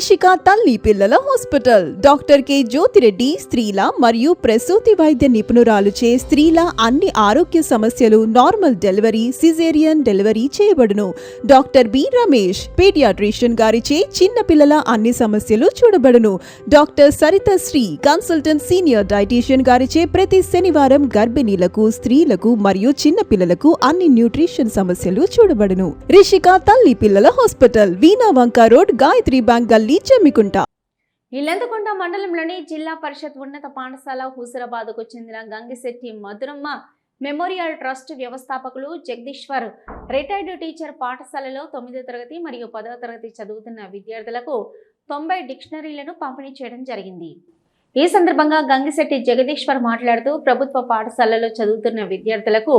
రిషిక తల్లి పిల్లల hospital doctor K Jyothi Reddy స్త్రీల మరియు ప్రసూతి వైద్య నిపుణురాలుచే స్త్రీల అన్ని ఆరోగ్య సమస్యలు నార్మల్ డెలివరీ సిజేరియన్ డెలివరీ చేయబడును. డాక్టర్ బి రమేష్ పీడియాట్రిషియన్ గారిచే చిన్న పిల్లల అన్ని సమస్యలు చూడబడును. Doctor Saritha Sri consultant senior dietician గారిచే ప్రతి శనివారం గర్భిణీలకు స్త్రీలకు మరియు చిన్న పిల్లలకు అన్ని న్యూట్రిషన్ సమస్యలు చూడబడును. రిషిక తల్లి పిల్లల హాస్పిటల్ వీణావంక రోడ్ గాయత్రి బ్యాంక్ గల్లీ చెమ్మికుంట. ఇల్లంతకుంట మండలంలోని జిల్లా పరిషత్ ఉన్నత పాఠశాల హుజురాబాద్కు చెందిన గంగిశెట్టి మధురమ్మ మెమోరియల్ ట్రస్ట్ వ్యవస్థాపకులు జగదీశ్వర్ రిటైర్డ్ టీచర్ పాఠశాలలో 9వ తరగతి మరియు 10వ తరగతి చదువుతున్న విద్యార్థులకు 90 డిక్షనరీలను పంపిణీ చేయడం జరిగింది. ఈ సందర్భంగా గంగిశెట్టి జగదీశ్వర్ మాట్లాడుతూ ప్రభుత్వ పాఠశాలలో చదువుతున్న విద్యార్థులకు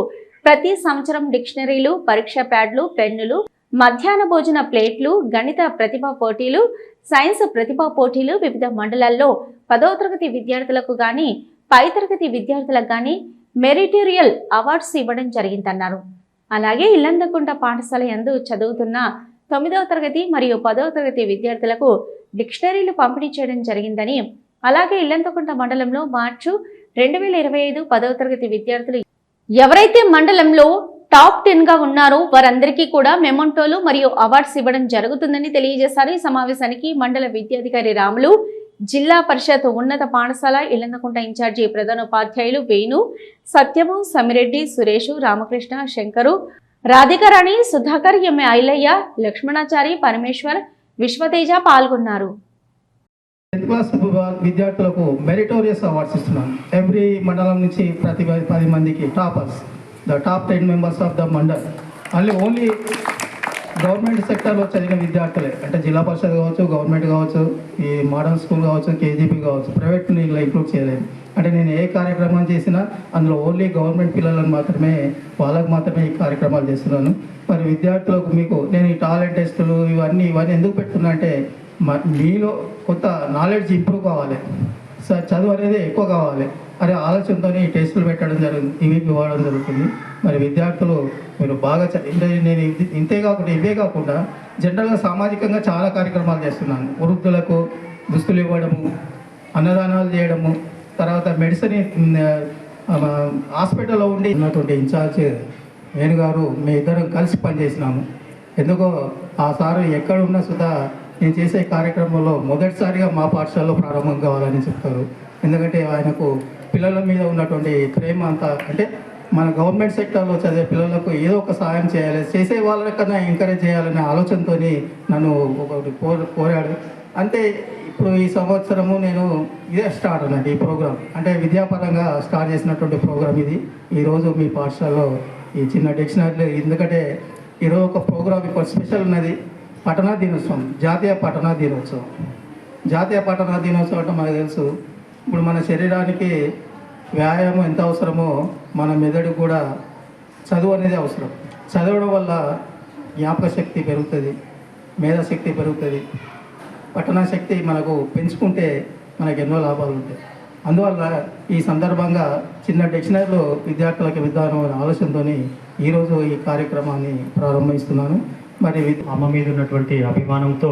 ప్రతి సంవత్సరం డిక్షనరీలు, పరీక్ష ప్యాడ్లు, పెన్నులు, మధ్యాహ్న భోజన ప్లేట్లు, గణిత ప్రతిభా పోటీలు, సైన్స్ ప్రతిభా పోటీలు, వివిధ మండలాల్లో 10వ తరగతి విద్యార్థులకు గాని పై తరగతి విద్యార్థులకు గాని మెరిటోరియల్ అవార్డ్స్ ఇవ్వడం జరిగిందన్నారు. అలాగే ఇల్లంతకుంట పాఠశాల యందు చదువుతున్న 9వ తరగతి మరియు 10వ తరగతి విద్యార్థులకు డిక్షనరీలు పంపిణీ చేయడం జరిగిందని, అలాగే ఇల్లంతకుంట మండలంలో మార్చి 2025 10వ తరగతి విద్యార్థులు ఎవరైతే మండలంలో టాప్ 10 గా ఉన్నారో వారందరికీ కూడా మెమోంటోలు మరియు అవార్డ్స్ ఇవ్వడం జరుగుతుందని తెలియజేశారు. ఈ సమావేశానికి మండల విద్యాధికారి రాములు, జిల్లా పరిషత్ ఉన్నత పాఠశాల ఇల్లంతకుంట ఇన్ఛార్జి ప్రధానోపాధ్యాయులు వేణు, సత్యము, సమిరెడ్డి, సురేషు, రామకృష్ణ, శంకరు, రాధికారాణి, సుధాకర్, ఎంఏ ఐలయ్య, లక్ష్మణాచారి, పరమేశ్వర్, విశ్వతేజ పాల్గొన్నారు. 10th క్లాస్ విద్యార్థులకు మెరిటోరియస్ అవార్డ్స్ ఇస్తున్నాను. ఎవ్రీ మండలం నుంచి ప్రతి 10 మందికి toppers, the top 10 members of the mandal. Only government సెక్టర్లో చదివిన విద్యార్థులే, అంటే జిల్లా పరిషత్ కావచ్చు, గవర్నమెంట్ కావచ్చు, ఈ మోడల్ స్కూల్ కావచ్చు, కేజీపీ కావచ్చు, ప్రైవేట్ ఇలా ఇంక్లూడ్ చేయలేదు. అంటే నేను ఏ కార్యక్రమం చేసినా అందులో ఓన్లీ గవర్నమెంట్ పిల్లలను మాత్రమే, వాళ్ళకు మాత్రమే ఈ కార్యక్రమాలు చేస్తున్నాను. మరి విద్యార్థులకు మీకు నేను ఈ టాలెంట్ టెస్టులు ఇవన్నీ ఎందుకు పెడుతున్నా అంటే మీలో కొంత నాలెడ్జ్ ఇంప్రూవ్ కావాలి, చదువు అనేది ఎక్కువ కావాలి అనే ఆలోచనతో ఈ టెస్టులు పెట్టడం జరుగుతుంది, ఇవి ఇవ్వడం జరుగుతుంది. మరి విద్యార్థులు మీరు బాగా నేను ఇవే కాకుండా జనరల్గా సామాజికంగా చాలా కార్యక్రమాలు చేస్తున్నాను. వృద్ధులకు దుస్తులు ఇవ్వడము, అన్నదానాలు చేయడము, తర్వాత మెడిసిన్ హాస్పిటల్లో ఉండి ఉన్నటువంటి ఇన్ఛార్జ్ వేణుగారు మీ ఇద్దరం కలిసి పనిచేసినాము. ఎందుకో ఆ సారు ఎక్కడున్నా సుధా నేను చేసే కార్యక్రమంలో మొదటిసారిగా మా పాఠశాలలో ప్రారంభం కావాలని చెప్తారు. ఎందుకంటే ఆయనకు పిల్లల మీద ఉన్నటువంటి ప్రేమ అంతా, అంటే మన గవర్నమెంట్ సెక్టర్లో చదివే పిల్లలకు ఏదో ఒక సహాయం చేయాలి, చేసే వాళ్ళకన్నా ఎంకరేజ్ చేయాలనే ఆలోచనతో నన్ను ఒకటి కోరాడు. అంటే ఇప్పుడు ఈ సంవత్సరము నేను ఇదే స్టార్ట్ అన్నట్టు ఈ ప్రోగ్రామ్, అంటే విద్యాపరంగా స్టార్ట్ చేసినటువంటి ప్రోగ్రామ్ ఇది. ఈరోజు మీ పాఠశాలలో ఈ చిన్న డిక్షనరీ, ఎందుకంటే ఈరోజు ఒక ప్రోగ్రామ్ ఇప్పుడు స్పెషల్ ఉన్నది, పఠనా దినోత్సవం, జాతీయ పఠనా దినోత్సవం. జాతీయ పఠనా దినోత్సవం అంటే మనకు తెలుసు, ఇప్పుడు మన శరీరానికి వ్యాయామం ఎంత అవసరమో మన మెదడు కూడా చదువు అనేది అవసరం. చదవడం వల్ల జ్ఞాపక శక్తి పెరుగుతుంది, మేధాశక్తి పెరుగుతుంది, పఠనా శక్తి మనకు పెంచుకుంటే మనకు ఎన్నో లాభాలు ఉంటాయి. అందువల్ల ఈ సందర్భంగా చిన్న డిక్షనరీలో విద్యార్థులకు విధానం అనే ఆలోచనతో ఈరోజు ఈ కార్యక్రమాన్ని ప్రారంభిస్తున్నాను. మరి అమ్మ మీద ఉన్నటువంటి అభిమానంతో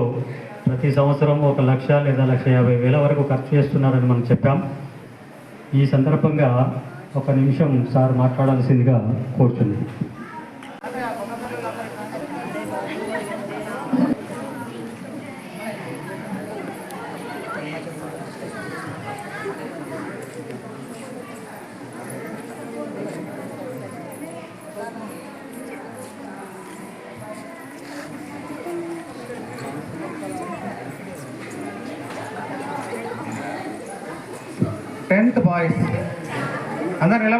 ప్రతి సంవత్సరం 1 లక్ష లేదా 1,50,000 వరకు ఖర్చు చేస్తున్నారని మనం చెప్పాం. ఈ సందర్భంగా 1 నిమిషం సార్ మాట్లాడాల్సిందిగా కోరుతుంది. టెన్త్ బాయ్స్ అందరు నిలబడ